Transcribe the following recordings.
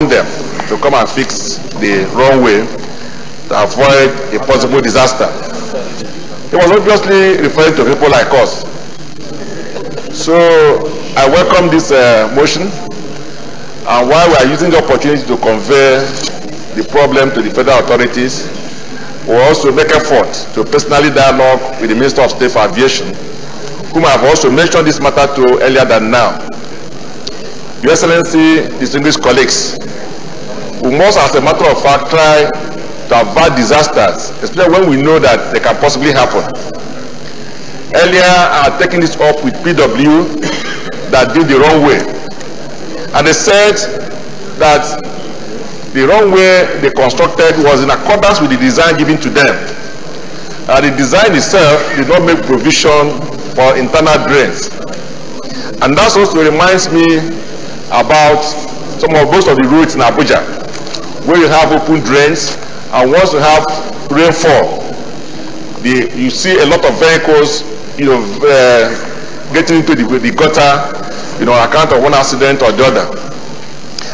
them to come and fix the runway to avoid a possible disaster. He was obviously referring to people like us. So I welcome this motion, and while we are using the opportunity to convey the problem to the federal authorities, we will also make effort to personally dialogue with the Minister of State for Aviation, whom I have also mentioned this matter to earlier than now. Your Excellency, distinguished colleagues, we must, as a matter of fact, try to avoid disasters, especially when we know that they can possibly happen. Earlier, I had taken this up with PW that did the runway, and they said that the runway they constructed was in accordance with the design given to them. The design itself did not make provision for internal drains. And that also reminds me about some of most of the roads in Abuja, where you have open drains, and once you have rainfall, you see a lot of vehicles, getting into the gutter, on account of one accident or the other.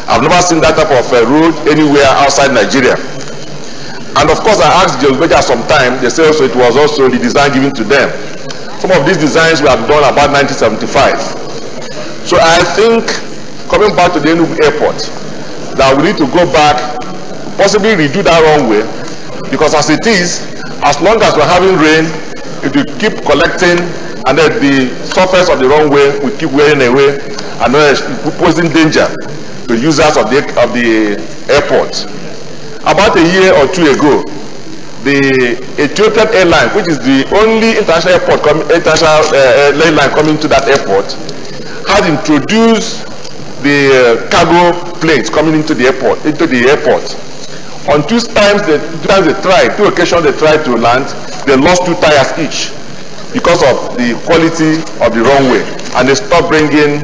I've never seen that type of road anywhere outside Nigeria. And of course, I asked Geobeja sometime. They say also it was also the design given to them. Some of these designs were done about 1975. So I think, coming back to the Enugu airport, that we need to go back, possibly redo that runway, because as it is, as long as we're having rain, it will keep collecting, and then the surface of the runway will keep wearing away, and then posing danger to users of the airport. About a year or two ago, the Ethiopian airline, which is the only international airline coming to that airport, had introduced the cargo planes coming into the airport. On two occasions they tried to land, they lost 2 tires each because of the quality of the runway, and they stopped bringing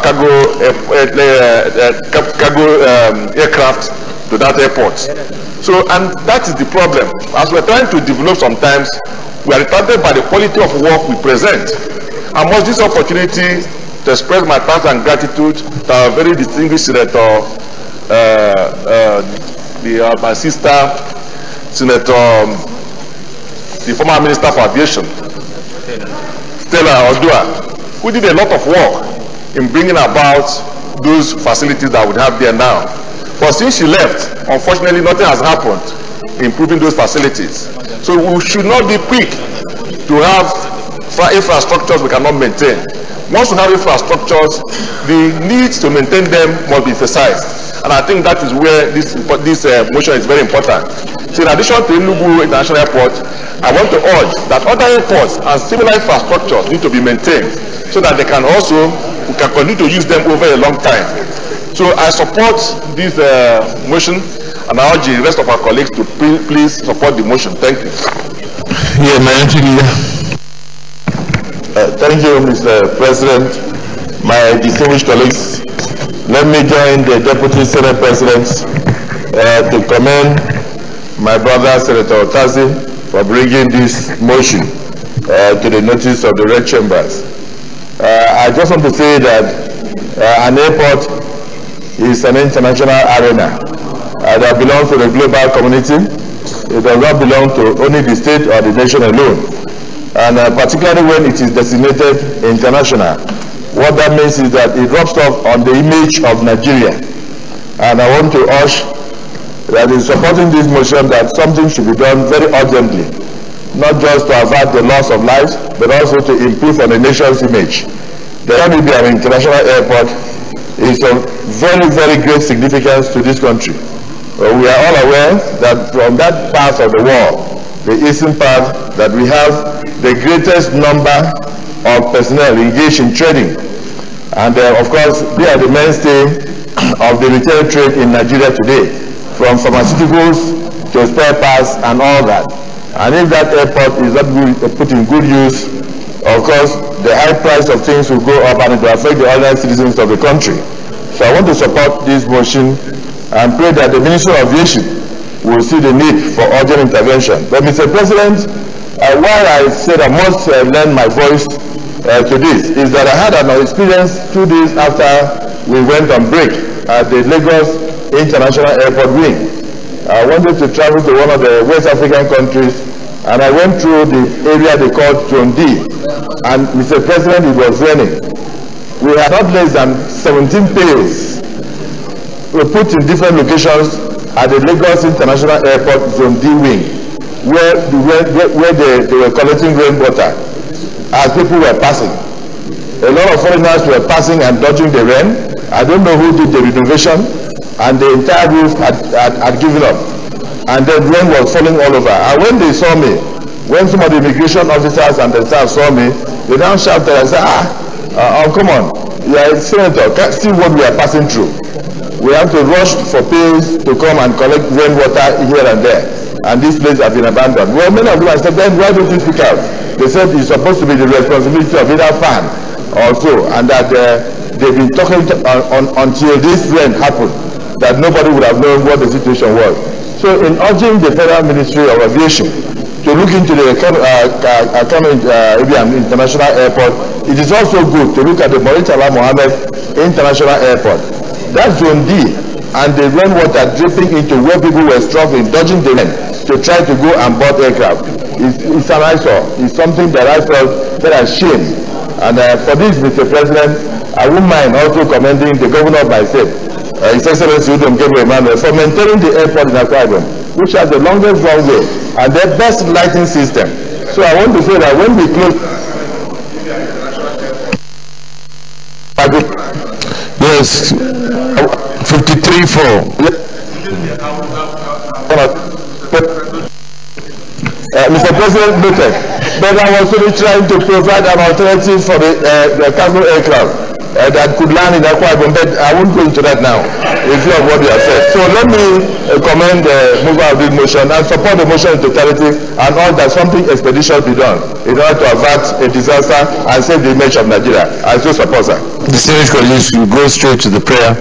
cargo aircraft to that airport. So, and that is the problem. As we're trying to develop, sometimes we are retarded by the quality of work we present. I must use this opportunity to express my thanks and gratitude to our very distinguished senator, my sister, Senator, the former Minister for Aviation, Stella Odua, who did a lot of work in bringing about those facilities that we have there now. But since she left, unfortunately, nothing has happened in improving those facilities. So we should not be quick to have infrastructures we cannot maintain. Once we have infrastructures, the needs to maintain them must be emphasized. And I think that is where this motion is very important. So in addition to Enugu International Airport, I want to urge that other airports and similar infrastructures need to be maintained so that we can continue to use them over a long time. So I support this motion, and I urge the rest of our colleagues to please support the motion. Thank you. Thank you, Mr. President. My distinguished colleagues, let me join the Deputy Senate Presidents to commend my brother, Senator Otazi, for bringing this motion to the notice of the Red Chambers. I just want to say that an airport is an international arena that belongs to the global community. It does not belong to only the state or the nation alone. And particularly when it is designated international, what that means is that it rubs off on the image of Nigeria. And I want to urge that in supporting this motion that something should be done very urgently, not just to avert the loss of lives, but also to improve on the nation's image. The Humanitarian International Airport is of very, very great significance to this country. We are all aware that from that part of the world, the eastern part, that we have the greatest number of personnel engaged in trading. And of course, they are the mainstay of the retail trade in Nigeria today, from pharmaceuticals to spare parts and all that. And if that airport is not put in good use, of course, the high price of things will go up and it will affect the ordinary citizens of the country. So I want to support this motion and pray that the Ministry of Aviation will see the need for urgent intervention. But Mr. President, while I said I must lend my voice to this, is that I had an experience 2 days after we went on break. at the Lagos International Airport wing. I wanted to travel to one of the West African countries, and I went through the area they called Zone D. And Mr. President, it was raining. We had not less than 17 pails were put in different locations at the Lagos International Airport Zone D wing, where they were collecting rainwater as people were passing. A lot of foreigners were passing and dodging the rain. I don't know who did the renovation, and the entire roof had given up. And then rain was falling all over. And when they saw me, when some of the immigration officers and the staff saw me, they now shouted and said, oh, come on, you are a senator, can't see what we are passing through. We have to rush for pails to come and collect rainwater here and there. And this place has been abandoned. Well, many of them said, then why don't you speak out? They said it's supposed to be the responsibility of either fan or so, and that they've been talking until this rain happened, that nobody would have known what the situation was. So in urging the Federal Ministry of Aviation to look into the International Airport, it is also good to look at the Murtala Mohammed International Airport. That Zone D and the rainwater dripping into where people were struggling, dodging the rain to try to go and board aircraft. It's an eyesore. It's something that I felt that I shame. And for this, Mr. President, I wouldn't mind also commending the governor of my state, His Excellency Udom Gabriel Emmanuel, for maintaining the airport in Akwa Ibom, which has the longest runway and the best lighting system. So I want to say that when we close... Yes, 53-4. Mr. President, noted, but I was only trying to provide an alternative for the cargo aircraft that could land in Akwa Ibom, but I won't go into that now, in view of what you have said. So let me commend the mover of this motion and support the motion in totality and all that something expeditious be done in order to avert a disaster and save the image of Nigeria. I so support, sir. Distinguished colleagues, we go straight to the prayer.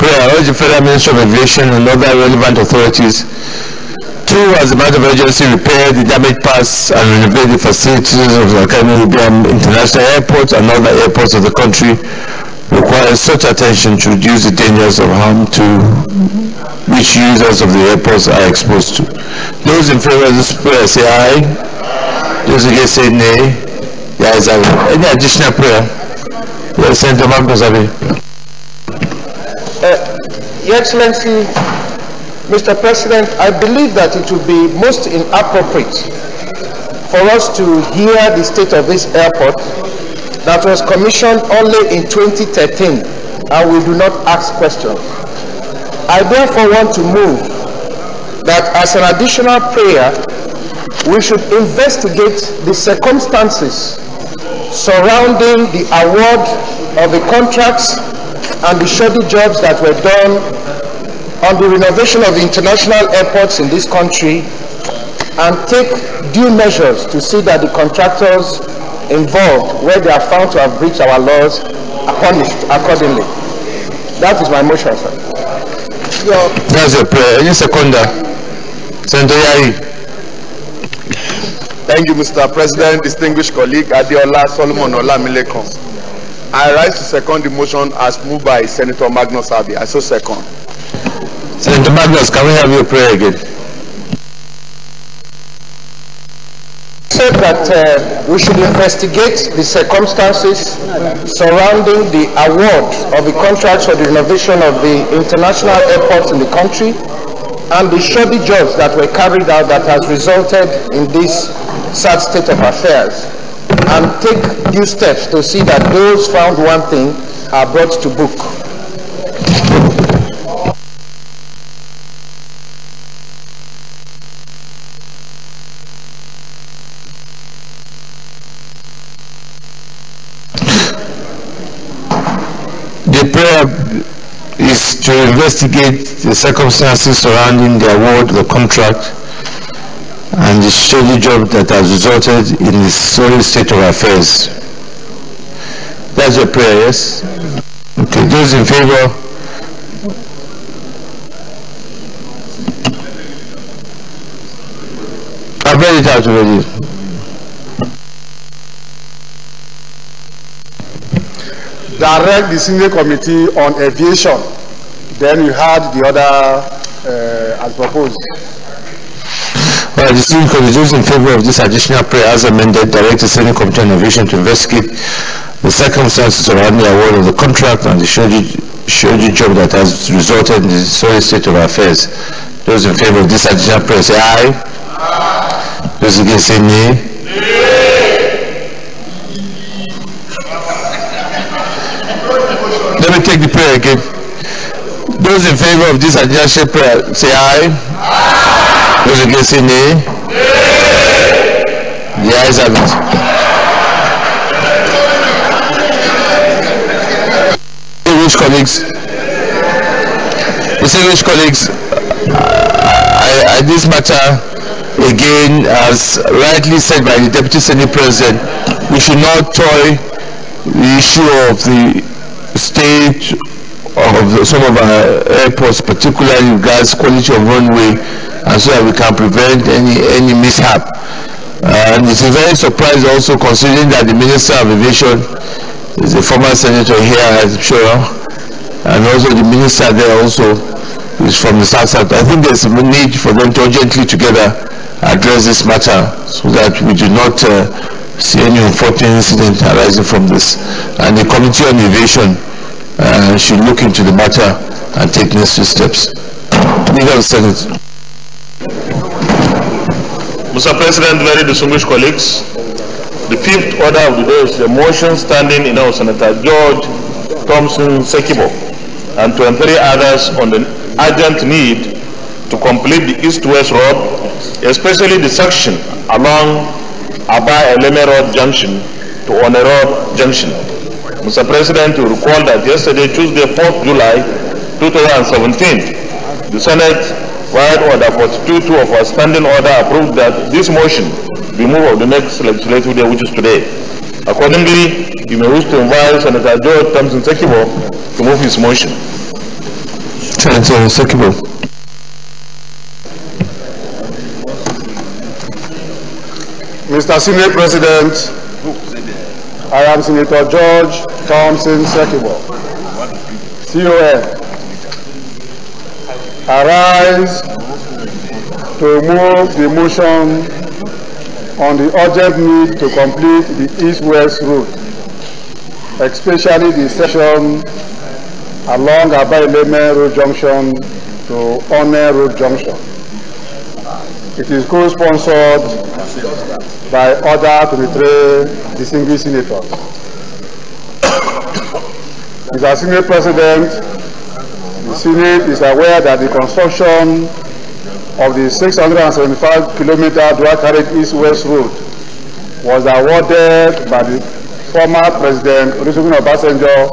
I urge the Federal Ministry of Aviation and other relevant authorities to, as a matter of urgency, repair the damaged parts and renovate the facilities of the Caribbean International Airport and other airports of the country. Requires such attention to reduce the dangers of harm to which users of the airports are exposed to. Those in favor of this prayer say aye. Those against say nay. There is any additional prayer? Yes, Senator Magnus Abbey. Your Excellency, Mr. President, I believe that it would be most inappropriate for us to hear the state of this airport that was commissioned only in 2013 and we do not ask questions. I therefore want to move that as an additional prayer, we should investigate the circumstances surrounding the award of the contracts and the shoddy jobs that were done on the renovation of the international airports in this country and take due measures to see that the contractors involved, where they are found to have breached our laws, are punished accordingly. That is my motion, sir. That's your prayer. Any seconder? Senator Yai. Thank you, Mr. President, distinguished colleague Adeola Solomon Olamilekon. I rise to second the motion as moved by Senator Magnus Abbey. I so second. Senator Magnus, can we have your prayer again? Said that we should investigate the circumstances surrounding the award of the contracts for the renovation of the international airports in the country and the shoddy jobs that were carried out that has resulted in this sad state of affairs, and take due steps to see that those found wanting are brought to book. The prayer is to investigate the circumstances surrounding the award of the contract and the shady job that has resulted in this sorry state of affairs. That's your prayer, yes? Okay, those in favor? I've read it out already. Direct the Senior Committee on Aviation Then you had the other as proposed. Well, the Senate Committee is in favor of this additional prayer as amended, direct the Senate Committee on Innovation to investigate the circumstances surrounding the award of the contract and the shoji job that has resulted in the sorry state of affairs. Those in favor of this additional prayer say aye. Aye. Those against say nay. Let me take the prayer again. Those in favor of this additional prayer say aye. Aye. Those against say nay. The ayes have it. Distinguished colleagues, this matter again, as rightly said by the Deputy Senate President, we should not toy the issue of the state of some of our airports, particularly regards quality of runway, and so that we can prevent any mishap. And it's a very surprise also, considering that the Minister of Aviation is a former senator here, I'm sure, and also the minister there also is from the South. I think there's a need for them to urgently together address this matter so that we do not see any unfortunate incident arising from this. And the Committee on Aviation should look into the matter and take necessary steps. Leader of the Senate. Mr. President, very distinguished colleagues, the fifth order of the day is a motion standing in our Senator George Thompson Sekibo and 23 others on the urgent need to complete the East-West Road, especially the section along Aba-Eleme Road Junction to One Road Junction. Mr. President, you recall that yesterday, Tuesday, 4th July 2017, the Senate, via Order 42 of our standing order, approved that this motion be moved of the next legislative day, which is today. Accordingly, you may wish to invite Senator George Thompson Sekibo to move his motion. Senator Sekibo. Mr. Senate President, I am Senator George Thompson Sekibo, CON. Arise to move the motion on the urgent need to complete the East-West route, especially the section along Aba-Eleme Road Junction to One Road Junction. It is co-sponsored by Order 23 distinguished senators. Mr. Senate President, the Senate is aware that the construction of the 675-kilometer dual carriage East-West route was awarded by the former President Olusegun Obasanjo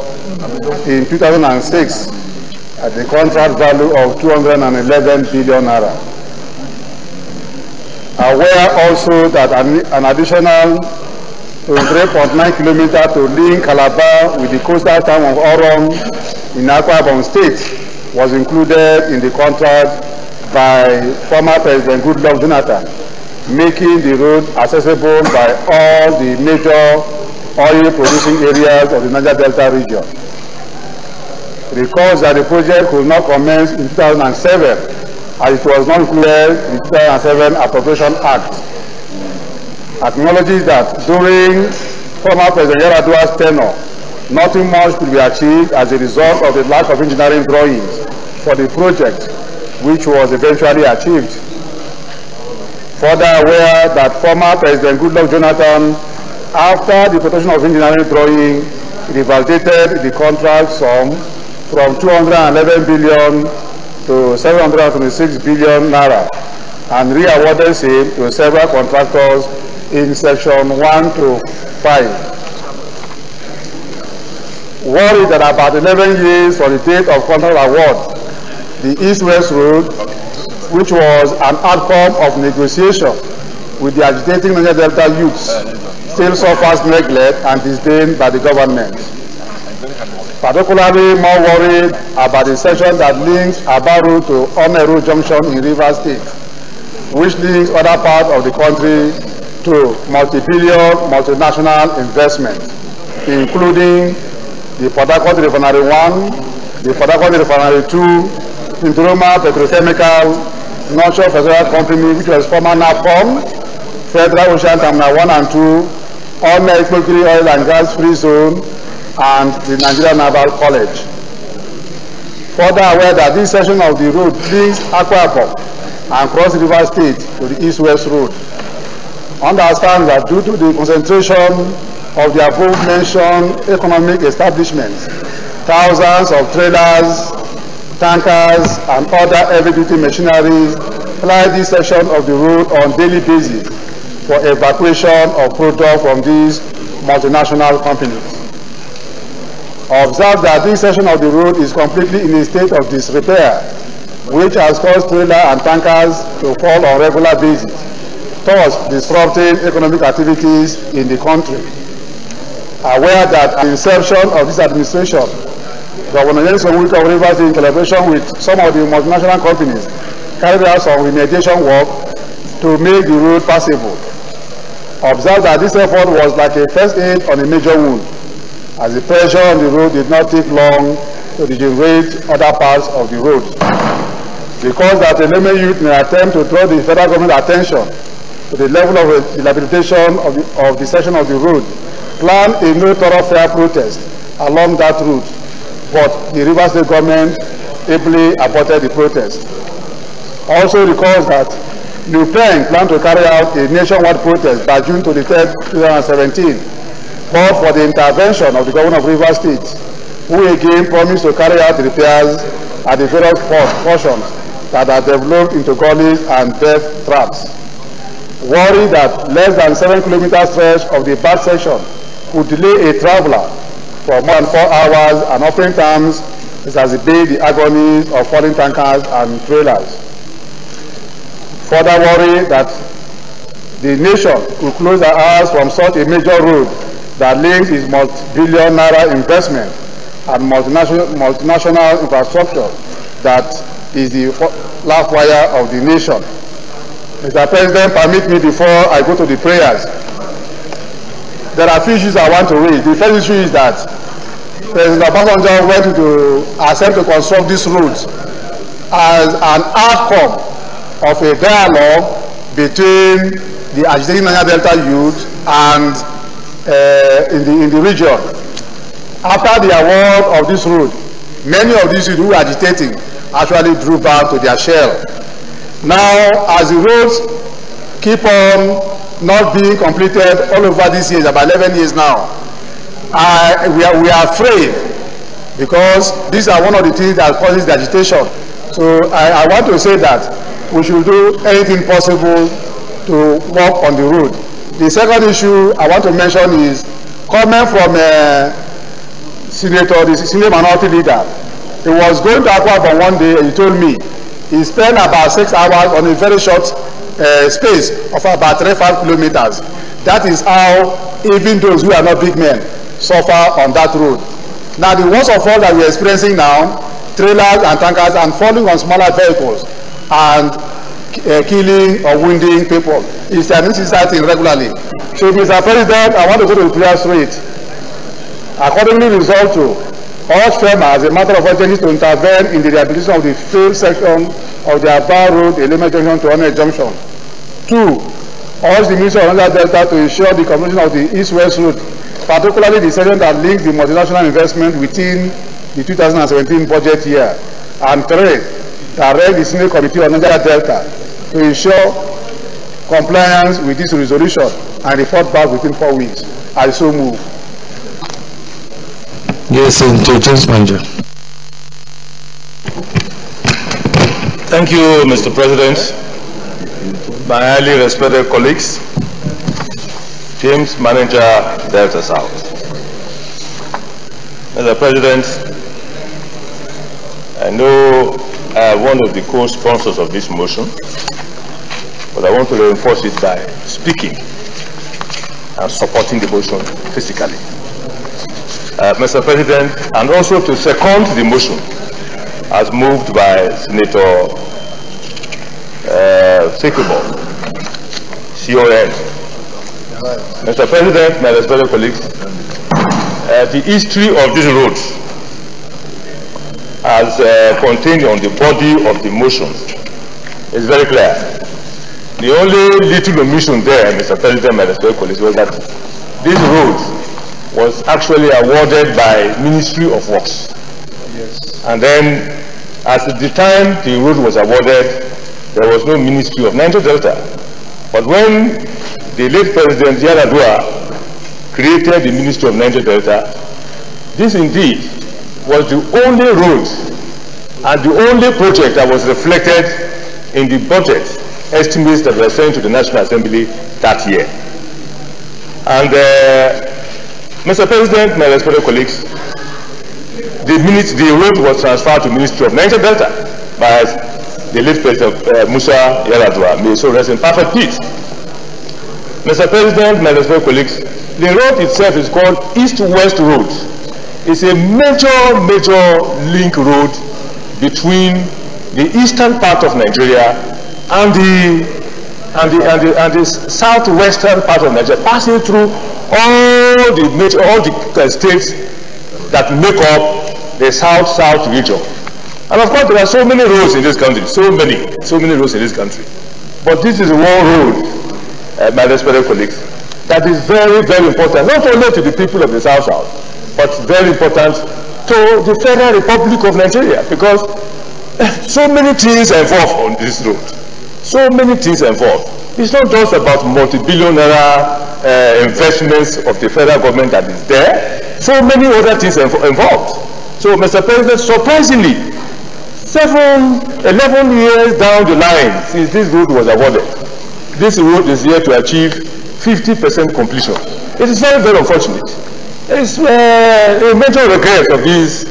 in 2006 at the contract value of 211 billion naira. Aware also that an additional 3.9 kilometers to link Calabar with the coastal town of Oron in Akwa Ibom State was included in the contract by former President Goodluck Jonathan, making the road accessible by all the major oil-producing areas of the Niger Delta region. Recalls that the project could not commence in 2007 as it was not included in the 2007 Appropriation Act. Acknowledges that during former President Yar'Adua's tenure, nothing much could be achieved as a result of the lack of engineering drawings for the project, which was eventually achieved. Further aware that former President Goodluck Jonathan, after the production of engineering drawing, revalidated the contract sum from 211 billion to 726 billion naira and re-awarded same to several contractors in section 1 to 5. Worried that about 11 years from the date of contract award, the East-West Road, which was an outcome of negotiation with the agitating Niger Delta youths, still suffers neglect and disdain by the government. Particularly more worried about the section that links Aba Road to One Road Junction in Rivers State, which links other parts of the country to multi-billion multinational investment, including the Port Harcourt Refinery 1, the Port Harcourt Refinery 2, Indorama Petrochemical, North Shore Federal Company, which was former NAFCOM, Federal Ocean Terminal 1 and 2, All-Night Mercury Oil and Gas Free Zone, and the Nigerian Naval College. Further aware that this section of the road links Akwa and Cross River State to the East-West Road. Understand that due to the concentration of the above-mentioned economic establishments, thousands of trailers, tankers, and other heavy-duty machineries ply this section of the road on daily basis for evacuation of products from these multinational companies. Observe that this section of the road is completely in a state of disrepair, which has caused trailers and tankers to fall on a regular basis, thus disrupting economic activities in the country. Aware that at the inception of this administration, Governor Nelson Wike of Rivers, in collaboration with some of the multinational companies, carried out some remediation work to make the road passable. Observe that this effort was like a first aid on a major wound, as the pressure on the road did not take long to degenerate other parts of the road. Because that a layman youth may attempt to draw the federal government attention to the level of rehabilitation of the section of the road, plan a no thoroughfare protest along that route, but the Rivers State government ably aborted the protest. Also recalls that Nupeng planned to carry out a nationwide protest by June 23, 2017, called for the intervention of the governor of Rivers State, who again promised to carry out repairs at the various portions that are developed into gullies and death traps. Worried that less than 7 kilometer stretch of the back section could delay a traveler for more than 4 hours, and offering times exacerbate the agonies of falling tankers and trailers. Further worry that the nation could close their eyes from such a major road that links its multi-billion naira investment and multinational infrastructure that is the last wire of the nation. Mr. President, permit me before I go to the prayers. There are a few issues I want to raise. The first issue is that President Obasanjo went to attempt to construct this route as an outcome of a dialogue between the agitating Niger Delta youth and in the region. After the award of this road, many of these youth who were agitating actually drew back to their shell. Now, as the roads keep on not being completed all over these years, about 11 years now, we are afraid, because these are one of the things that causes the agitation. So I want to say that we should do anything possible to work on the road. The second issue I want to mention is comment from Senator, the senior minority leader. He was going to Akwa for one day, and he told me he spent about 6 hours on a very short space of about 35 kilometers. That is how even those who are not big men suffer on that road. Now, the worst of all that we are experiencing now, trailers and tankers and falling on smaller vehicles and killing or wounding people, is an inciting regularly. So, Mr. President, I want to go to the prayer straight. Accordingly, resolved to urge FEMA as a matter of urgency to intervene in the rehabilitation of the failed section of the Aba Road, Eleme Junction to Honor Junction. 2. Urge the Ministry of Niger Delta to ensure the completion of the East-West Road, particularly the section that links the multinational investment within the 2017 budget year. And 3. Direct the Senior Committee of Niger Delta to ensure compliance with this resolution and report back within 4 weeks. I so move. Yes, Intelligence Manager. Thank you, Mr. President. My highly respected colleagues, James Manager, Delta South. Mr. President, I know I am one of the co-sponsors of this motion, but I want to reinforce it by speaking and supporting the motion physically. Mr. President, and also to second the motion as moved by Senator Sekebo, CON. Mr. President, my respected colleagues, the history of these roads as contained on the body of the motion is very clear. The only little omission there, Mr. President, my respected colleagues, was that this road was actually awarded by Ministry of Works. Yes. And then, at the time the road was awarded, there was no Ministry of Niger Delta. But when the late President Yaradua created the Ministry of Niger Delta, this indeed was the only road and the only project that was reflected in the budget estimates that were sent to the National Assembly that year. And Mr. President, my respected colleagues, the road was transferred to Ministry of Niger Delta by the late President Musa Yaradua. May so rest in perfect peace. Mr. President, my respected colleagues, the road itself is called East-West Road. It's a major link road between the eastern part of Nigeria and the southwestern part of Nigeria, passing through all the states that make up the south region. And of course, there are so many roads in this country, so many roads in this country. But this is one road, my respected colleagues, that is very important, not only to the people of the South, but very important to the Federal Republic of Nigeria, because so many things involved on this road. So many things involved. It's not just about multi-billion naira investments of the federal government that is there. So many other things involved. So, Mr. President, surprisingly, 11 years down the line since this road was awarded, this road is here to achieve 50% completion. It is very unfortunate. It's a major regret of this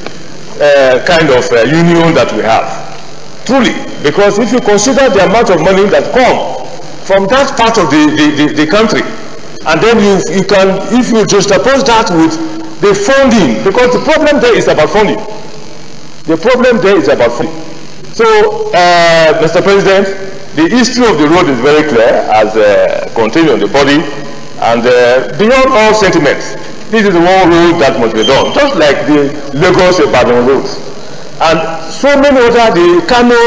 kind of union that we have. Truly, because if you consider the amount of money that come from that part of the country, and then you can, if you juxtapose that with the funding, because the problem there is about funding. The problem there is about funding. So, Mr. President, the history of the road is very clear, as contained on the body, and beyond all sentiments, this is the one road that must be done, just like the Lagos-Ibadan roads. And so many other, the Kano,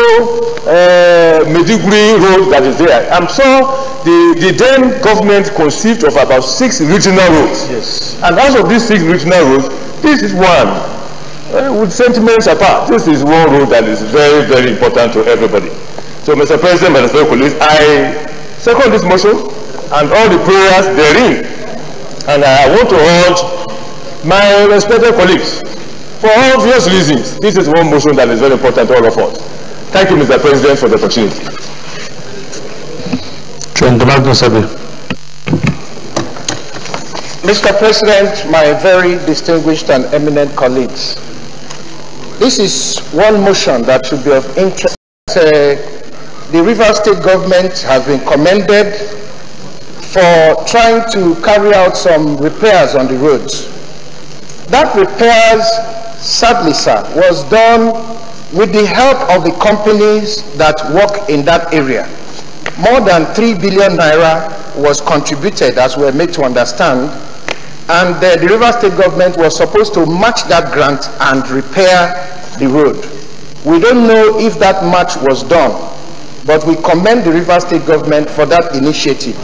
Mediguri road that is there. I'm sure the then government conceived of about 6 regional roads. Yes. And out of these 6 regional roads, this is one. With sentiments apart, this is one road that is very important to everybody. So, Mr. President, my respected colleagues, I second this motion and all the prayers therein. And I want to urge my respected colleagues, for obvious reasons, this is one motion that is very important to all of us. Thank you, Mr. President, for the opportunity. Mr. President, my very distinguished and eminent colleagues, this is one motion that should be of interest. The Rivers State government has been commended for trying to carry out some repairs on the roads. That repairs, sadly, sir, was done with the help of the companies that work in that area. More than 3 billion naira was contributed, as we are made to understand, and the Rivers State government was supposed to match that grant and repair the road. We don't know if that match was done, but we commend the Rivers State government for that initiative.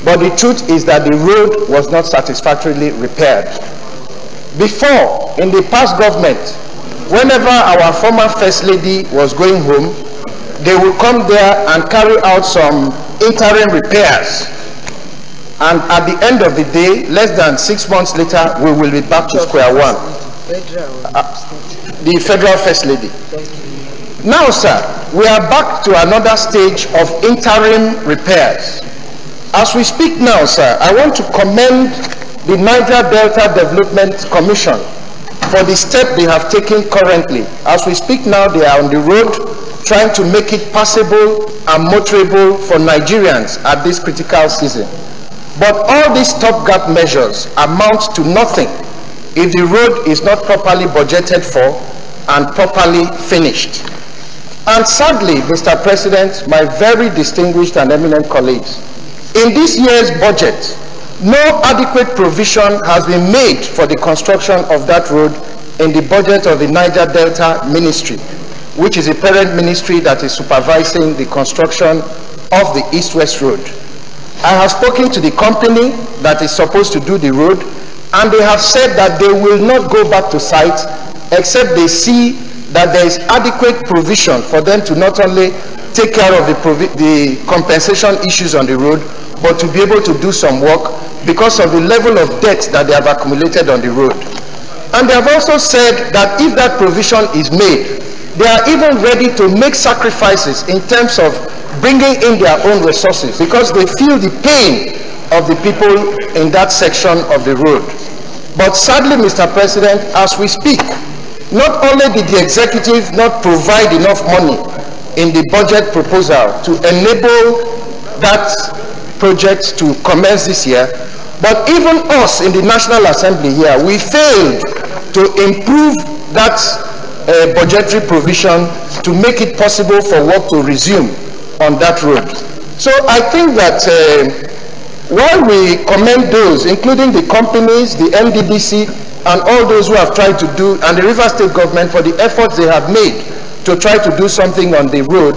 But the truth is that the road was not satisfactorily repaired. Before, in the past government, whenever our former First Lady was going home, they would come there and carry out some interim repairs. And at the end of the day, less than 6 months later, we will be back to square one. The Federal First Lady. Now, sir, we are back to another stage of interim repairs. As we speak now, sir, I want to commend the Niger Delta Development Commission for the step they have taken currently. As we speak now, they are on the road trying to make it passable and motorable for Nigerians at this critical season. But all these stopgap measures amount to nothing if the road is not properly budgeted for and properly finished. And sadly, Mr. President, my very distinguished and eminent colleagues, in this year's budget, no adequate provision has been made for the construction of that road in the budget of the Niger Delta Ministry, which is a parent ministry that is supervising the construction of the East-West Road. I have spoken to the company that is supposed to do the road, and they have said that they will not go back to site except they see that there is adequate provision for them to not only take care of the compensation issues on the road, but to be able to do some work because of the level of debt that they have accumulated on the road. And they have also said that if that provision is made, they are even ready to make sacrifices in terms of bringing in their own resources because they feel the pain of the people in that section of the road. But sadly, Mr. President, as we speak, not only did the executive not provide enough money in the budget proposal to enable that project to commence this year, but even us in the National Assembly here, we failed to improve that budgetary provision to make it possible for work to resume on that road. So I think that while we commend those, including the companies, the NDDC, and all those who have tried to do, and the River State government for the efforts they have made to try to do something on the road,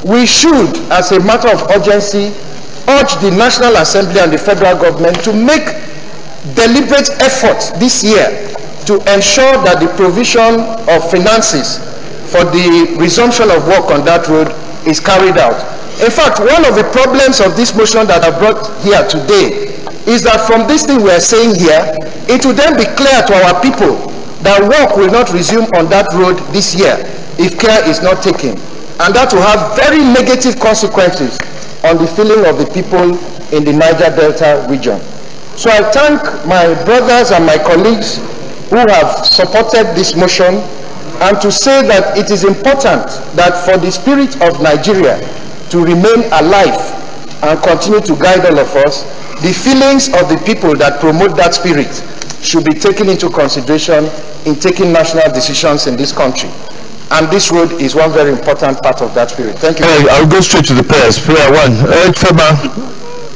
we should, as a matter of urgency, urge the National Assembly and the federal government to make deliberate efforts this year to ensure that the provision of finances for the resumption of work on that road is carried out. In fact, one of the problems of this motion that I brought here today is that from this thing we are saying here, it will then be clear to our people that work will not resume on that road this year if care is not taken. And that will have very negative consequences on the feeling of the people in the Niger Delta region. So I thank my brothers and my colleagues who have supported this motion, and to say that it is important that for the spirit of Nigeria to remain alive and continue to guide all of us, the feelings of the people that promote that spirit should be taken into consideration in taking national decisions in this country. And this road is one very important part of that spirit. Thank you. I'll go straight to the prayers. Prayer 1. Urge FEMA,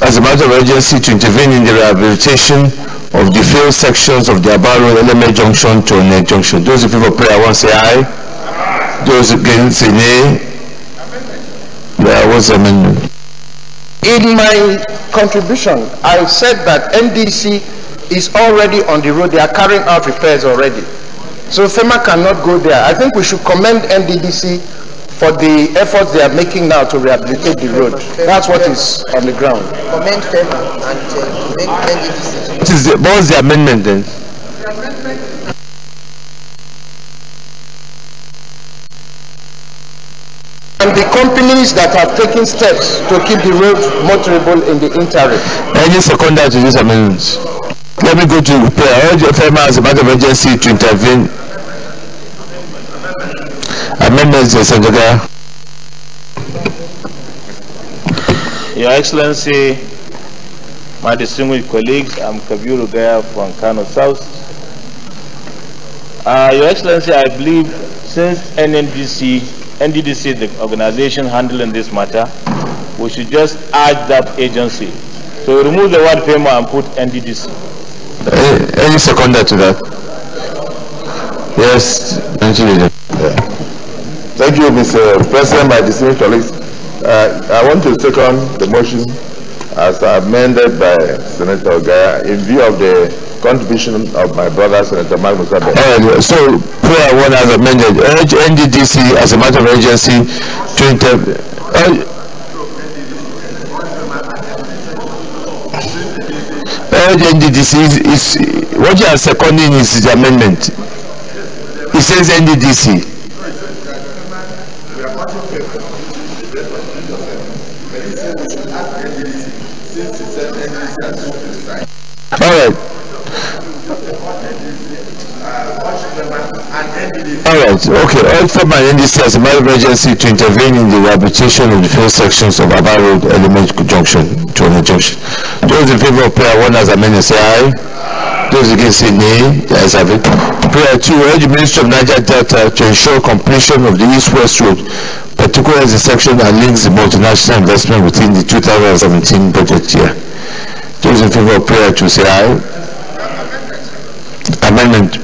as a matter of urgency, to intervene in the rehabilitation of the failed sections of the Abaro Element Junction to Onet Junction. Those in favor of prayer 1 say aye. Those against say nay. There was amendment. In my contribution, I said that NDC is already on the road. They are carrying out repairs already. So FEMA cannot go there. I think we should commend NDDC for the efforts they are making now to rehabilitate the road. That's what is on the ground. Commend FEMA and make NDDC. What was the amendment then? And the companies that have taken steps to keep the road motorable in the interim. Any seconder to these amendments? Let me go to prayer. Urge FEMA as a matter of urgency to intervene. Amendments, Senator. Your Excellency, my distinguished colleagues, I'm Kabiru Gaya from Kano South. Your Excellency, I believe since NDDC, the organization handling this matter, we should just urge that agency to remove the word FEMA and put NDDC. Any seconder to that? Yes, thank you. Thank you, Mr. President, my distinguished colleagues. I want to second the motion as amended by Senator Gaya in view of the contribution of my brother, Senator Mark Musabe. So, prayer 1 as amended. Urge NDDC as a matter of urgency to intervene. Urge NDDC is what you are seconding is the amendment. It says NDDC. All right. All right. Okay. Urge FEMA and NDC as a matter of urgency to intervene in the rehabilitation of the failed sections of Aba Road, Element Junction to Onet Junction. Those in favor of prayer 1 as amended say aye. Those against say nay. The ayes have it. Prayer 2. Urge the Ministry of Niger Delta to ensure completion of the East-West Road, particularly the section that links the multinational investment within the 2017 budget year. Those in favor of prayer 2 say aye. Amendment.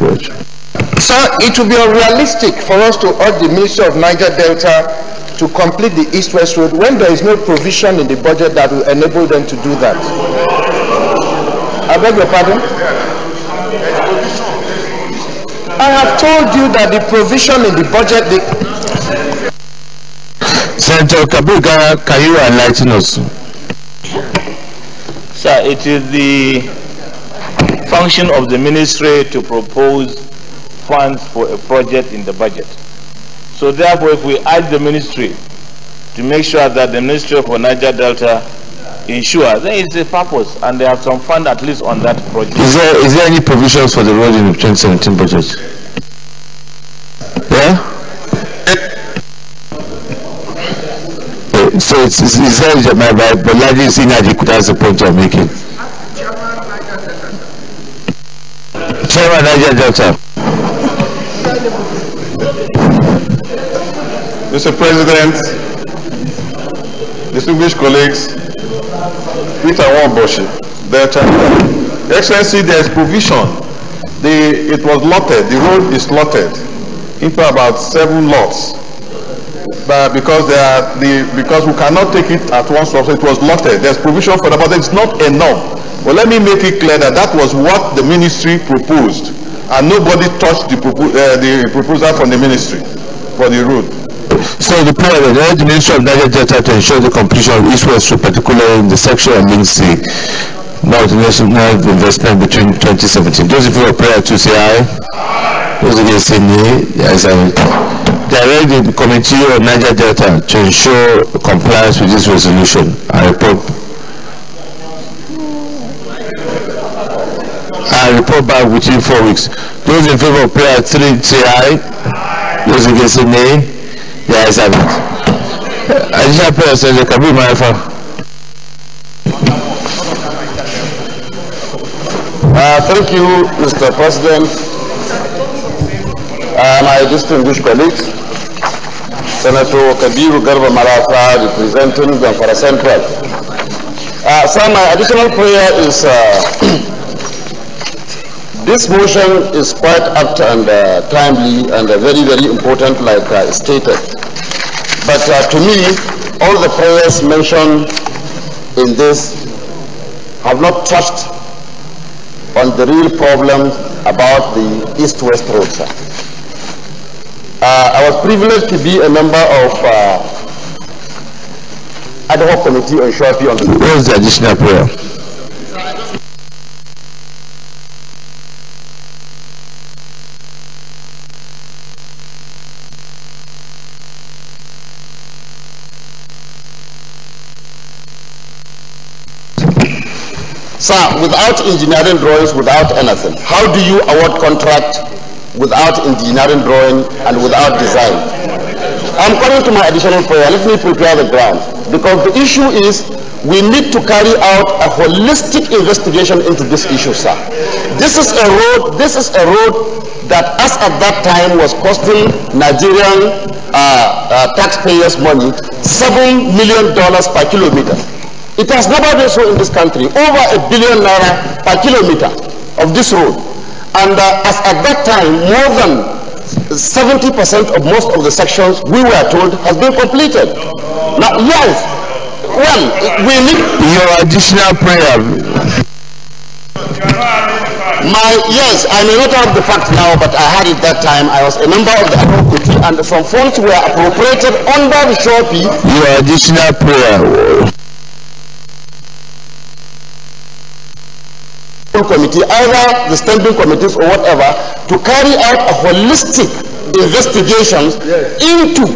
Sir, it will be unrealistic for us to urge the Ministry of Niger Delta to complete the East-West Road when there is no provision in the budget that will enable them to do that. I beg your pardon? I have told you that the provision in the budget... Senator Kabuga, can you enlighten us? Sir, it is the function of the ministry to propose funds for a project in the budget. So therefore, if we urge the ministry to make sure that the Ministry of Niger Delta ensure there is a purpose and they have some fund at least on that project. Is there any provisions for the road in the 2017 budget? Yeah? So it's but largely it's inadequate. That's the point you're making. Chairman Niger Delta. Mr. President, distinguished colleagues, Peter Wamboshi, Delta. Excellency, there is provision. It was lotted, the road is lotted into about 7 lots. But because we cannot take it at once, so it was lotted. There's provision for that, but it's not enough. But let me make it clear that that was what the ministry proposed, and nobody touched the proposal from the ministry for the road. So the prayer the Ministry of Niger Delta to ensure the completion of East-West Road, particularly in the section of Minsi, multinational investment between 2017. Those in favor of prayer to say aye. Those against say nay. Yes, I direct the Committee of Niger Delta to ensure compliance with this resolution. I report back within 4 weeks. Those in favor of prayer 3 say aye. Those against say nay. Yes, I have it. Additional prayer, Senator Kabu Maifa. Thank you, Mr. President. My distinguished colleagues, Senator Kabiru Garba Marafa, representing Zamfara Central. Sir, my additional prayer is this motion is quite apt and timely and very, very important, like stated. But to me, all the prayers mentioned in this have not touched on the real problem about the East-West Road, sir. I was privileged to be a member of ad hoc committee on Shorty on the... What is the additional prayer? Sir, without engineering drawings, without anything, how do you award contract without engineering drawing and without design? I'm coming to my additional prayer. Let me prepare the ground. Because the issue is we need to carry out a holistic investigation into this issue, sir. This is a road that as at that time was costing Nigerian taxpayers money $7 million per kilometer. It has never been so in this country. Over ₦1 billion per kilometer of this road. And as at that time, more than 70% of most of the sections, we were told, has been completed. Now, yes, well, we need... Your additional prayer. Yes, I may not have the fact now, but I had it that time. I was a member of the committee, and some funds were appropriated under the Shorty. Your additional prayer. Committee, either the standing committees or whatever, to carry out a holistic investigation into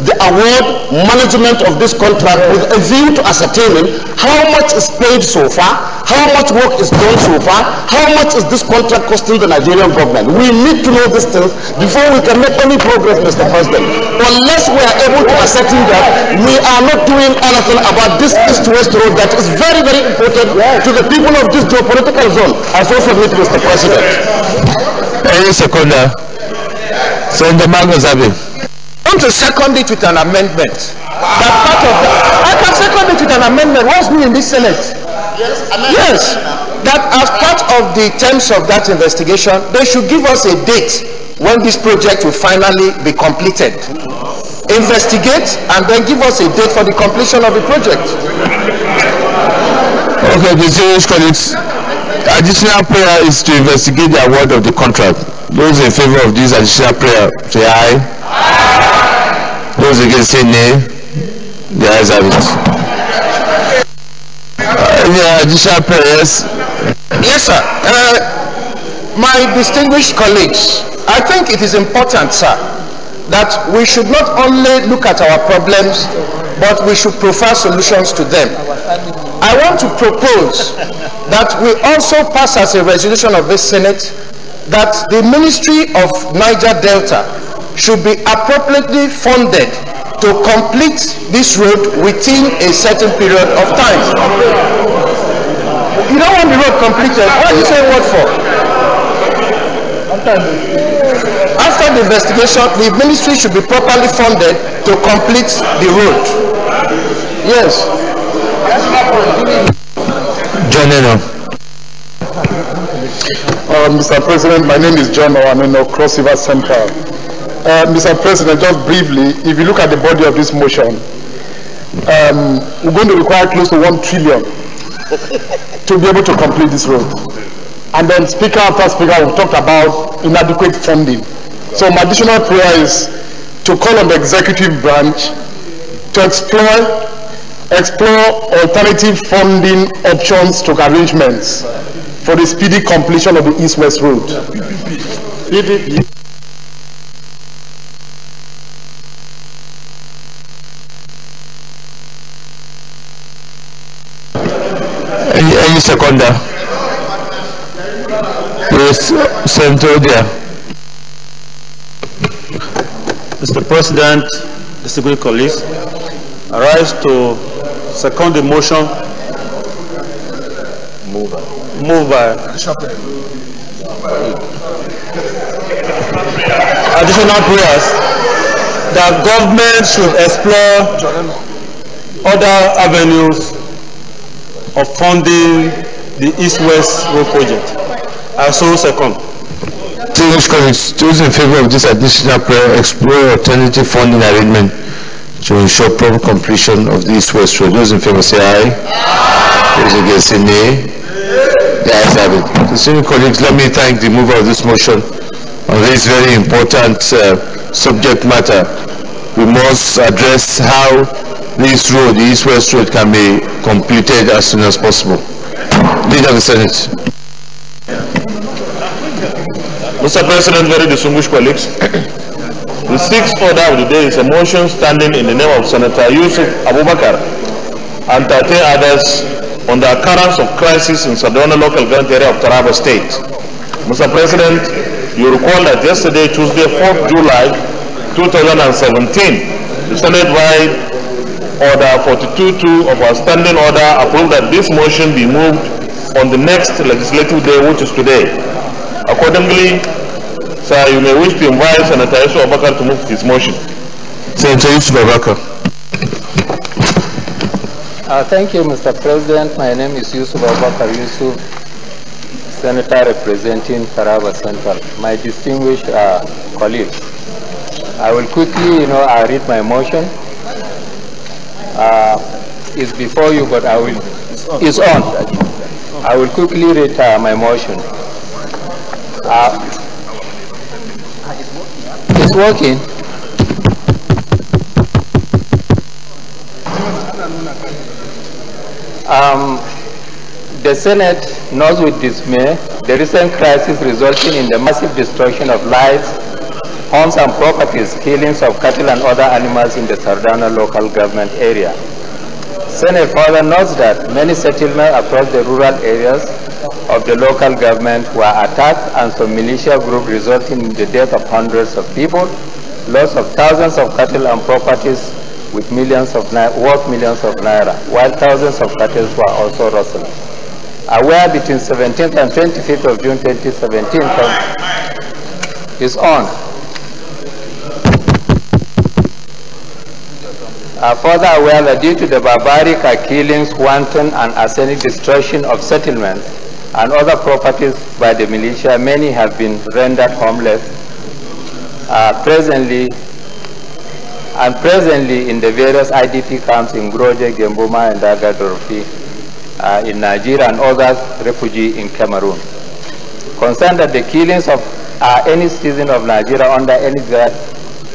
the award management of this contract with a view to ascertaining how much is paid so far, how much work is done so far, how much is this contract costing the Nigerian government. We need to know these things before we can make any progress, Mr. President. Unless we are able to ascertain that we are not doing anything about this East-West Road that is very, very important to the people of this geopolitical zone. I so submit, Mr. President. Any seconder. Senator Magozabi. I want to second it with an amendment. That part of that, I can second it with an amendment. What's new in this Senate? Yes. That as part of the terms of that investigation, they should give us a date when this project will finally be completed. Investigate and then give us a date for the completion of the project. Okay, distinguished colleagues, additional prayer is to investigate the award of the contract. Those in favor of this additional prayer, say aye. Aye. Those against, say nay. The ayes have it. Any additional prayers? Yes, sir. My distinguished colleagues, I think it is important, sir, that we should not only look at our problems, but we should profile solutions to them. I want to propose that we also pass as a resolution of this Senate that the Ministry of Niger Delta should be appropriately funded to complete this road within a certain period of time. You don't want the road completed. What are you saying what for? After the investigation, the ministry should be properly funded to complete the road. Yes. John Mr. President, my name is John Owameno, Cross River Central. Mr. President, just briefly, if you look at the body of this motion, we're going to require close to 1 trillion to be able to complete this road. And then speaker after speaker will talk about inadequate funding. So my additional prayer is to call on the executive branch to explore alternative funding options to arrangements for the speedy completion of the East-West Road. Any seconder? Yes, Senator there. Mr. President, distinguished colleagues, I rise to second the motion moved by additional prayers that government should explore other avenues of funding the East-West Road project. I so second. Distinguished colleagues, those in favor of this additional prayer explore alternative funding arrangement to ensure proper completion of the East-West Road. Those in favor say aye. Aye. Those against say nay. The ayes have it. Distinguished colleagues, let me thank the mover of this motion on this very important subject matter. We must address how this road, the East-West Road, can be completed as soon as possible. Leader of the Senate. Mr. President, very distinguished colleagues, the sixth order of the day is a motion standing in the name of Senator Yusuf Abubakar and 13 others on the occurrence of crisis in Sardauna local government area of Taraba State. Mr. President, you recall that yesterday, Tuesday, 4th July 2017, the Senate-wide Order 42.2 of our standing order approved that this motion be moved on the next legislative day, which is today. Accordingly, sir, you may wish to invite Senator Yusuf Abubakar to move his motion. Senator Yusuf Abubakar. Thank you, Mr. President. My name is Yusuf Abubakar Yusuf, Senator representing Taraba Central. My distinguished colleagues, I will quickly, read my motion. It's before you, but I will. It's on. I will quickly read my motion. It's working. The Senate knows with dismay the recent crisis resulting in the massive destruction of lives, homes and properties, killings of cattle and other animals in the Sardauna local government area. Senate further notes that many settlements across the rural areas of the local government were attacked and some militia group resulting in the death of hundreds of people, loss of thousands of cattle and properties with worth millions of naira, while thousands of cattle were also rustled. Aware between 17th and 25th of June 2017 is on. Further aware that due to the barbaric killings, wanton and arsenic destruction of settlements and other properties by the militia, many have been rendered homeless, presently in the various IDP camps in Groje, Gembuma, and Dagadorfi in Nigeria and others refugees in Cameroon. Concerned that the killings of any citizen of Nigeria under any guard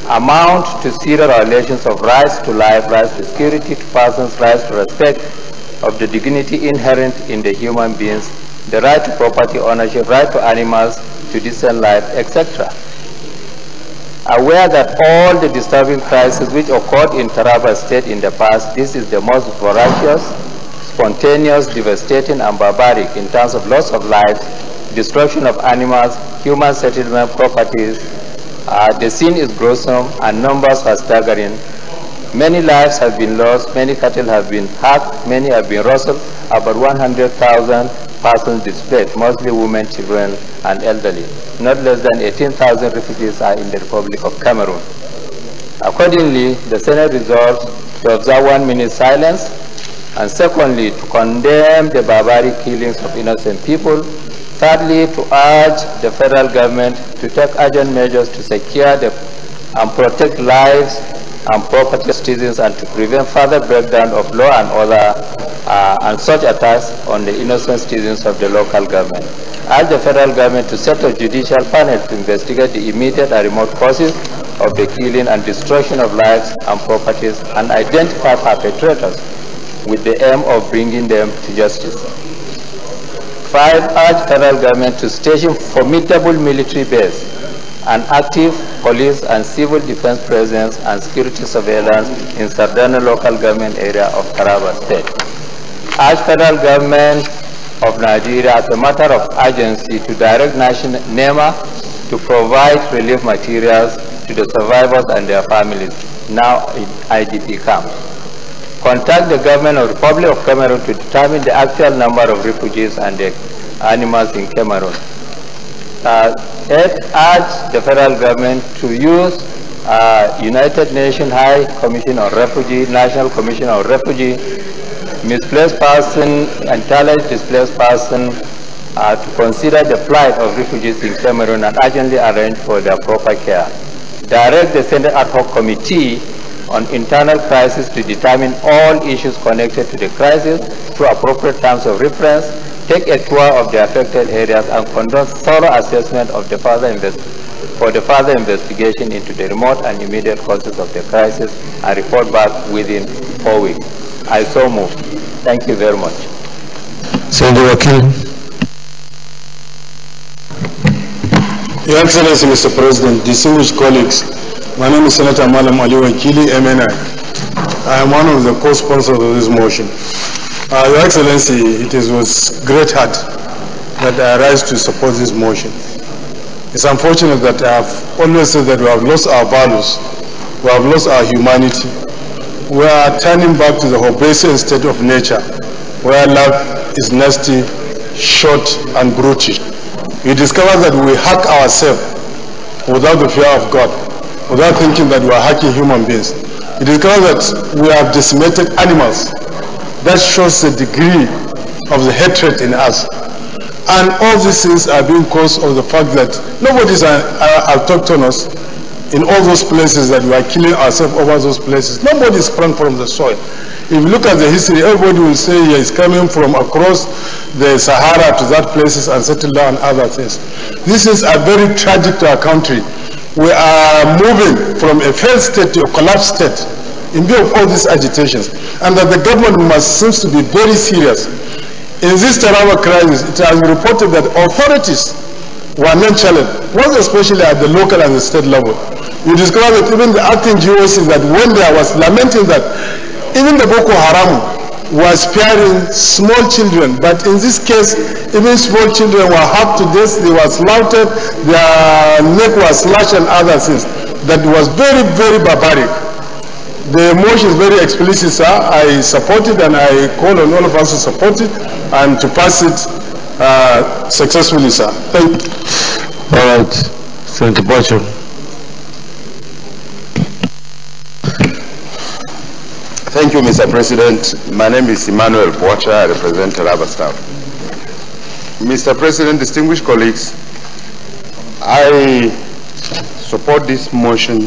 amount to serious violations of rights to life, rights to security to persons, rights to respect of the dignity inherent in the human beings, the right to property ownership, right to animals, to decent life, etc. Aware that all the disturbing crises which occurred in Taraba State in the past, this is the most voracious, spontaneous, devastating, and barbaric in terms of loss of lives, destruction of animals, human settlement properties. The scene is gruesome and numbers are staggering. Many lives have been lost, many cattle have been hacked, many have been rustled, about 100,000 persons displaced, mostly women, children, and elderly. Not less than 18,000 refugees are in the Republic of Cameroon. Accordingly, the Senate resolves to observe 1 minute silence, and secondly, to condemn the barbaric killings of innocent people. Thirdly, to urge the federal government to take urgent measures to secure and protect lives and property of citizens and to prevent further breakdown of law and order and such attacks on the innocent citizens of the local government. Urge the federal government to set a judicial panel to investigate the immediate and remote causes of the killing and destruction of lives and properties and identify perpetrators with the aim of bringing them to justice. 5, urge federal government to station formidable military base and active police and civil defense presence and security surveillance in Sardana local government area of Taraba State. Urge federal government of Nigeria as a matter of urgency to direct national NEMA to provide relief materials to the survivors and their families now in IDP camps. Contact the government of the Republic of Cameroon to determine the actual number of refugees and the animals in Cameroon. 8, urge the federal government to use United Nations High Commission on Refugee, National Commission on Refugee, misplaced person, entirely displaced person to consider the plight of refugees in Cameroon and urgently arrange for their proper care. Direct the Senate Ad Hoc Committee on Internal Crisis to determine all issues connected to the crisis through appropriate terms of reference, take a tour of the affected areas and conduct thorough assessment of the further investigation into the remote and immediate causes of the crisis and report back within 4 weeks. I so move. Thank you very much. Senator Wakil. Your Excellency, Mr. President, distinguished colleagues, my name is Senator Malam Ali Wakili, MNI. I am one of the co-sponsors of this motion. Your Excellency, it is with great heart that I rise to support this motion. It's unfortunate that I have always said that we have lost our values, we have lost our humanity. We are turning back to the Hobbesian state of nature, where love is nasty, short, and brutish. We discover that we hack ourselves without the fear of God, without thinking that we are hacking human beings. We discover that we have decimated animals. That shows the degree of the hatred in us. And all these things are being caused of the fact that nobody is autochthonous in all those places that we are killing ourselves over those places. Nobody is sprung from the soil. If you look at the history, everybody will say he is coming from across the Sahara to that places and settle down other things. This is a very tragic to our country. We are moving from a failed state to a collapsed state in view of all these agitations, and that the government seems to be very serious. In this Taraba crisis, it has been reported that authorities were non-challenged, most especially at the local and the state level. You discover that even the acting GOCs, that when there was lamenting that even the Boko Haram was sparing small children, but in this case, even small children were hacked to death, they were slaughtered, their neck was slashed and other things. That was very, very barbaric. The motion is very explicit, sir. I support it, and I call on all of us to support it and to pass it successfully, sir. Thank you. All right, Senator Bocho. Thank you, Mr. President. My name is Emmanuel Boacha. I represent Taraba State. Mr. President, distinguished colleagues, I support this motion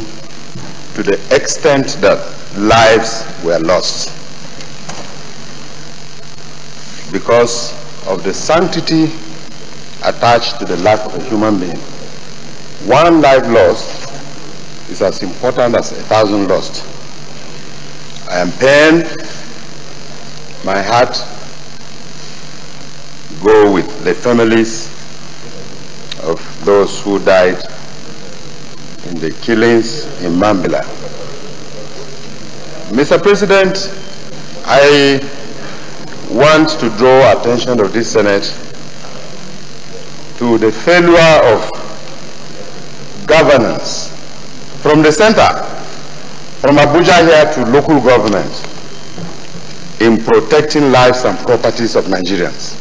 to the extent that lives were lost because of the sanctity attached to the life of a human being. One life lost is as important as 1,000 lost. I am pained. My heart go with the families of those who died in the killings in Mambila. Mr. President, I want to draw attention of this Senate to the failure of governance from the center, from Abuja here to local government, in protecting lives and properties of Nigerians.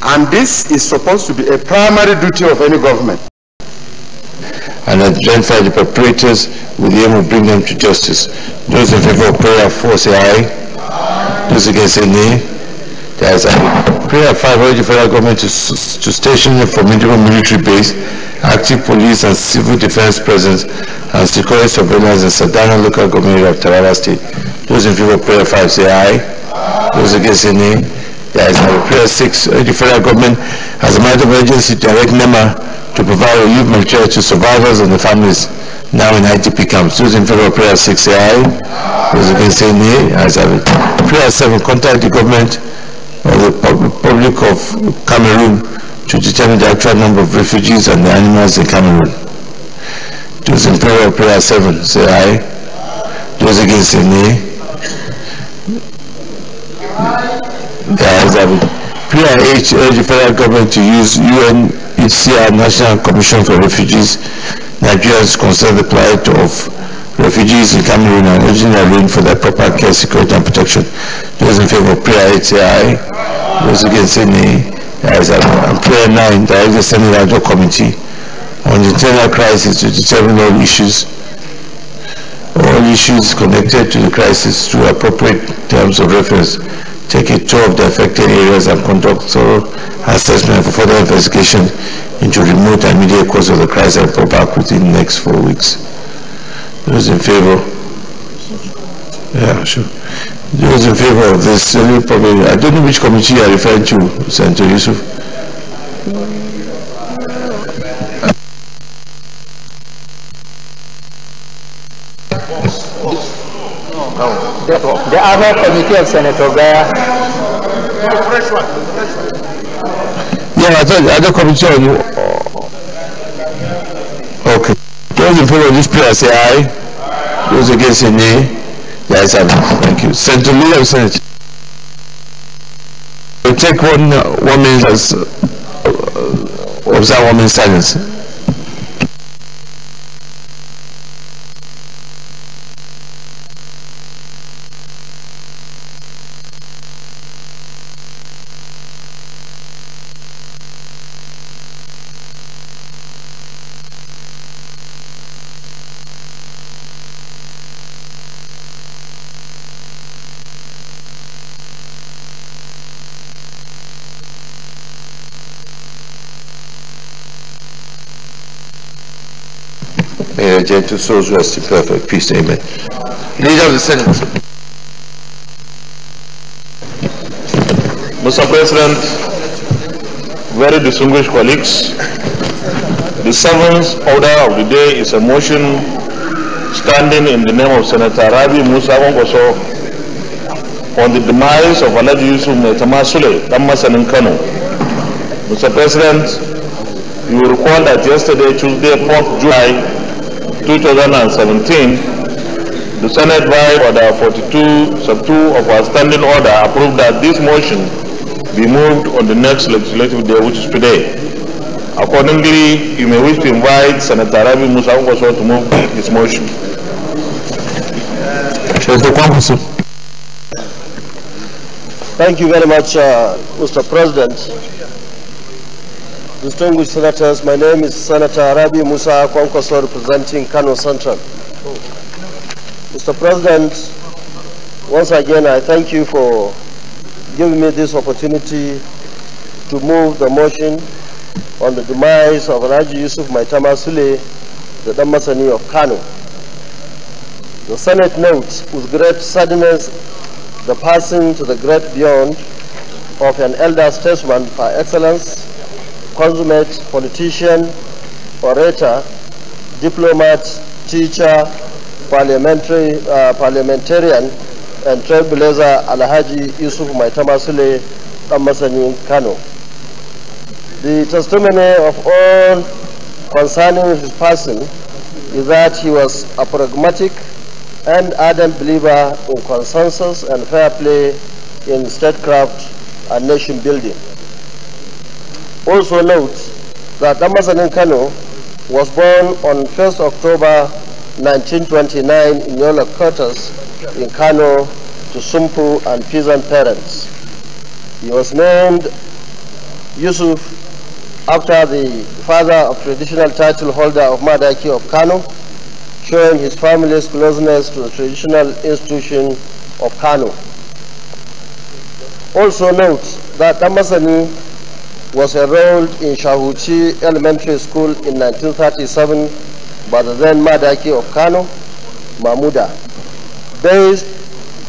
And this is supposed to be a primary duty of any government. And identify the perpetrators with the aim of bringing them to justice. Those in favor of prayer 4 say aye. Those against say nay. There is aye. Prayer 5 urge the federal government to station a formidable military base, active police and civil defense presence, and security surveillance in Sadana local government area of Taraba State. Those in favor of prayer 5 say aye. Those against say nay. There is aye. Prayer 6 urge the federal government as a matter of urgency direct NEMA to provide relief material to survivors and the families now in IDP camps. Those in favor of prayer 6 say aye. Those against say nay. Ayes have it. Prayer 7 contact the government of the Republic of Cameroon to determine the actual number of refugees and the animals in Cameroon. Those in favor of prayer 7 say aye. Those against say nay. The ayes have it. Prayer 8 urge the federal government to use UNHCR National Commission for Refugees, Nigerians concern the plight of refugees in Cameroon and urging their arrange for their proper care, security and protection. Those in favor of prayer 8 say aye. Those against say nay. And prayer 9 direct the Senate ad hoc committee on the internal crisis to determine all issues connected to the crisis through appropriate terms of reference, take a tour of the affected areas and conduct thorough assessment for further investigation into remote and immediate cause of the crisis and report back within the next 4 weeks. Those in favor? Yeah, sure. Those in favor of this, probably, I don't know which committee you are referring to, Senator Yusuf. The other committee of Senator Gaya. Yeah, I thought the other committee on you. Okay. Those in favor of this prayer say aye. Those against say nay. The ayes have it. Thank you. Senator Lee of Senate. We'll take 1 minute as observe 1 minute silence. May your gentle souls rest in perfect peace. Amen. Leader of the Senate. Mr. President, very distinguished colleagues, the 7th order of the day is a motion standing in the name of Senator Rabi Musa Wankoso on the demise of Alhaji Yusuf Metamasule, Damasan Kano. Mr. President, you will recall that yesterday, Tuesday, 4th July 2017, the Senate by Order 42/2 of our standing order approved that this motion be moved on the next legislative day, which is today. Accordingly, you may wish to invite Senator Rabi Musa Wankoso to move this motion. Thank you very much, Mr. President. Distinguished senators, my name is Senator Rabi Musa Kwankwaso, representing Kano Central. Mr. President, once again, I thank you for giving me this opportunity to move the motion on the demise of Alhaji Yusuf Maitama Sule, the Damasani of Kano. The Senate notes with great sadness the passing to the great beyond of an elder statesman par excellence, consummate politician, orator, diplomat, teacher, parliamentarian, and trailblazer Alhaji Yusuf Maitama Sule Damasani Kano. The testimony of all concerning his person is that he was a pragmatic and ardent believer in consensus and fair play in statecraft and nation building. Also note that Damasani Kano was born on 1st October 1929 in Yola quarters in Kano to Sumpu and peasant parents. He was named Yusuf after the father of traditional title holder of Madaki of Kano, showing his family's closeness to the traditional institution of Kano. Also note that Damasani was enrolled in Shahuchi Elementary School in 1937 by the then Madaki of Kano, Mahmuda. Based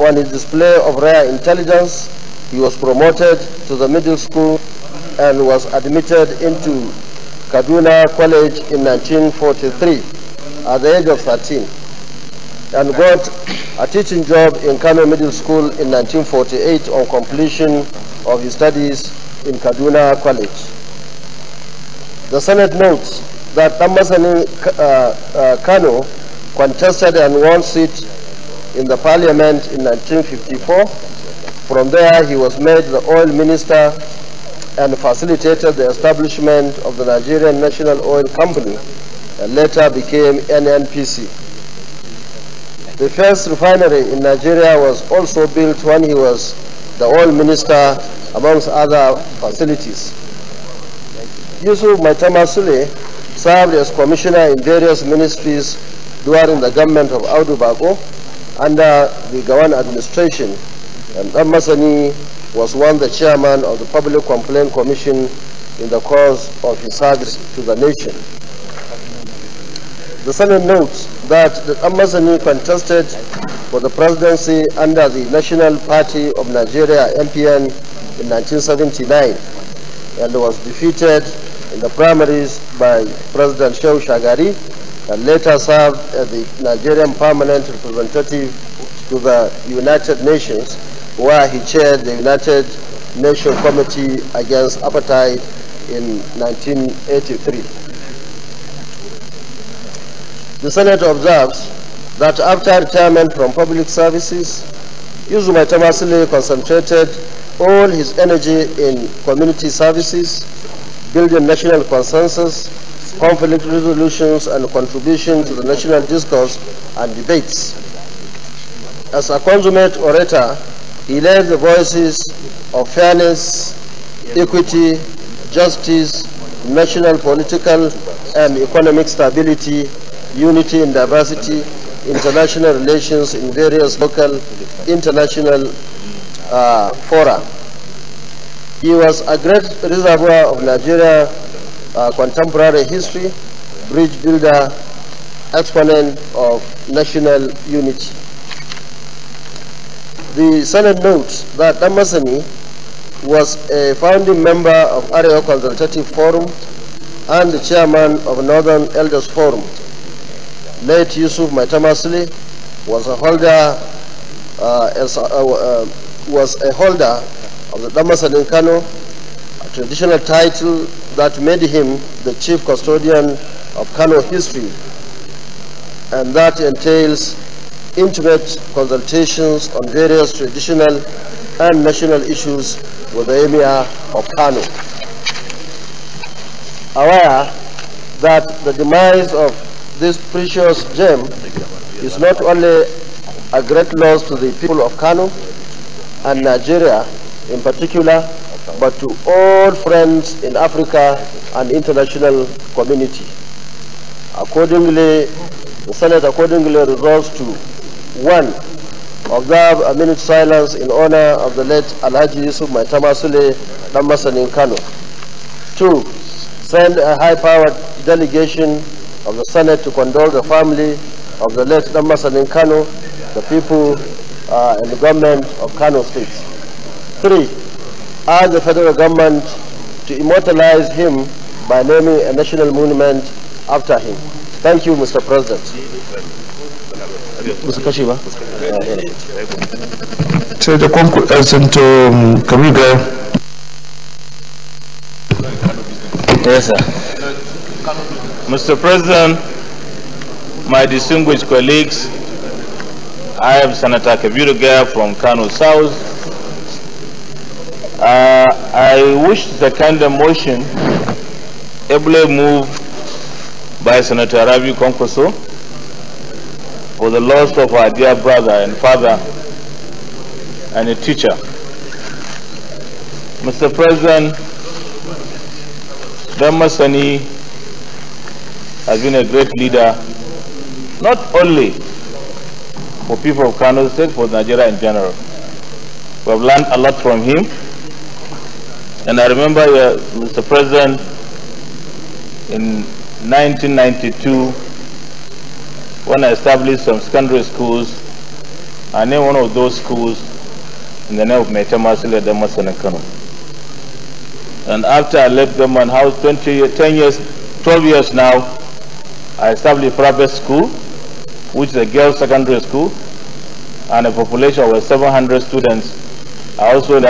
on his display of rare intelligence, he was promoted to the middle school and was admitted into Kaduna College in 1943 at the age of 13, and got a teaching job in Kano Middle School in 1948 on completion of his studies in Kaduna College. The Senate notes that Damasani Kano contested and won seat in the parliament in 1954. From there, he was made the oil minister and facilitated the establishment of the Nigerian National Oil Company and later became NNPC. The first refinery in Nigeria was also built when he was the oil minister, amongst other facilities. Yusuf Maitama Sule served as commissioner in various ministries during the government of Audu Bako under the Gawan administration, and Damasani was one the chairman of the Public Complaint Commission in the course of his service to the nation. The Senate notes that the Damasani contested for the presidency under the National Party of Nigeria, NPN, in 1979 and was defeated in the primaries by President Shehu Shagari, and later served as the Nigerian permanent representative to the United Nations, where he chaired the United Nations Committee Against Apartheid in 1983. The Senate observes that after retirement from public services, Yusuf Maitama Sule concentrated all his energy in community services, building national consensus, conflict resolutions, and contribution to the national discourse and debates. As a consummate orator, he led the voices of fairness, equity, justice, national political and economic stability, unity in diversity, international relations in various local, international fora. He was a great reservoir of Nigeria contemporary history, bridge builder, exponent of national unity. The Senate notes that Damasani was a founding member of Arewa Consultative Forum and the chairman of Northern Elders Forum. Late Yusuf Maitama Sule was a holder of the Damasani Kano, a traditional title that made him the chief custodian of Kano history, and that entails intimate consultations on various traditional and national issues with the Emir of Kano. Aware that the demise of this precious gem is not only a great loss to the people of Kano and Nigeria in particular, but to all friends in Africa and international community. Accordingly, the Senate resolves to 1. Observe a minute silence in honor of the late Alhaji Yusuf Maitama Sule Damasani Kano. 2. send a high-powered delegation of the Senate to condole the family of the late Damasan Kano, the people and the government of Kano State. 3. Ask the federal government to immortalize him by naming a national monument after him. Thank you, Mr. President. Mr. Kashiba. To the conclusion to Kamiga. Yes, sir. Mr. President, my distinguished colleagues, I am Senator Kabiruga from Kano South. I wish to second the motion ably moved by Senator Rabi Konkoso for the loss of our dear brother and father and a teacher. Mr. President, Damasani has been a great leader, not only for people of Kano State, for Nigeria in general. We have learned a lot from him. And I remember, Mr. President, in 1992, when I established some secondary schools, I named one of those schools in the name of Metamasile Damasani Kano. And after I left Government House, 12 years now, I established a private school, which is a girls' secondary school, and a population of over 700 students. I also